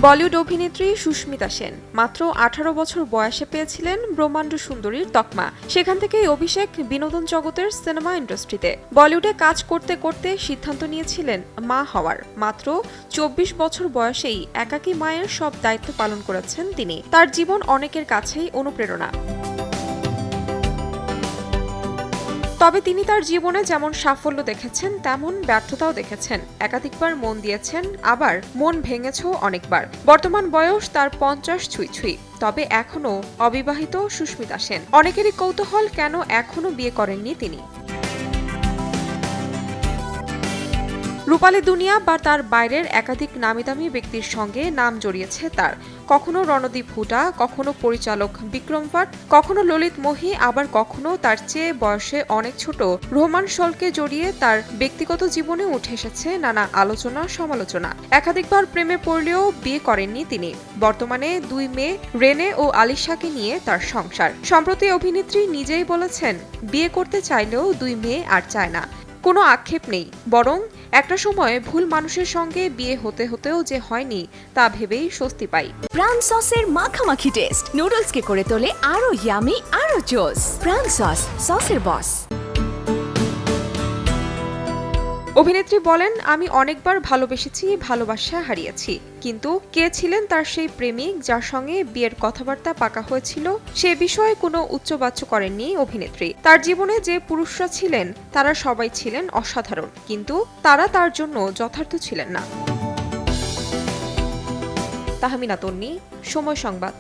বলিউড অভিনেত্রী সুস্মিতা সেন মাত্র ১৮ বছর বয়সে পেয়েছিলেন ব্রহ্মাণ্ড সুন্দরীর তকমা। সেখান থেকেই অভিষেক বিনোদন জগতের সিনেমা ইন্ডাস্ট্রিতে। বলিউডে কাজ করতে করতে সিদ্ধান্ত নিয়েছিলেন মা হওয়ার। মাত্র ২৪ বছর বয়সেই একাকী মায়ের সব দায়িত্ব পালন করেছেন তিনি। তার জীবন অনেকের কাছেই অনুপ্রেরণা। তবে তিনি তার জীবনে যেমন সাফল্য দেখেছেন তেমন ব্যর্থতাও দেখেছেন। একাধিকবার মন দিয়েছেন, আবার মন ভেঙেছেও অনেকবার। বর্তমান বয়স তার ৫০ ছুঁই ছুঁই। তবে এখনও অবিবাহিত সুস্মিতা সেন। অনেকেরই কৌতূহল, কেন এখনও বিয়ে করেননি তিনি। রূপালী দুনিয়া বা তার বাইরের একাধিক নামিদামি ব্যক্তির সঙ্গে নাম জড়িয়েছে তার। কখনো রণদীপ হুডা, কখনো পরিচালক বিক্রম ভাট, কখনো ললিত মোহি, আবার কখনো তার চেয়ে বয়সে অনেক ছোট রোহমান শোলকে জড়িয়ে তার ব্যক্তিগত জীবনে উঠে এসেছে নানা আলোচনা সমালোচনা। একাধিকবার প্রেমে পড়লেও বিয়ে করেননি তিনি। বর্তমানে ২ মেয়ে রেনে ও আলিশাকে নিয়ে তার সংসার। সম্প্রতি অভিনেত্রী নিজেই বলেছেন, বিয়ে করতে চাইলেও ২ মেয়ে আর চায় না। কোনো আক্ষেপ নেই, বরং একটা সময়ে ভুল মানুষের সঙ্গে বিয়ে হতে হতেও যে হয়নি তা ভেবেই স্বস্তি পাই। প্রাণ সসের মাখামাখি টেস্ট নুডলসকে করে তোলে আরো ইয়ামি, আরো জোস। প্রাণ সস, সসের বস। অভিনেত্রী বলেন, আমি অনেকবার ভালোবেসেছি, ভালোবাসা হারিয়েছি। কিন্তু কে ছিলেন তার সেই প্রেমিক যার সঙ্গে বিয়ের কথাবার্তা পাকা হয়েছিল, সে বিষয়ে কোনো উচ্চবাচ্য করেননি অভিনেত্রী। তার জীবনে যে পুরুষরা ছিলেন তারা সবাই ছিলেন অসাধারণ, কিন্তু তারা তার জন্য যথার্থ ছিলেন না। তাহমিনা তন্নি, সময় সংবাদ।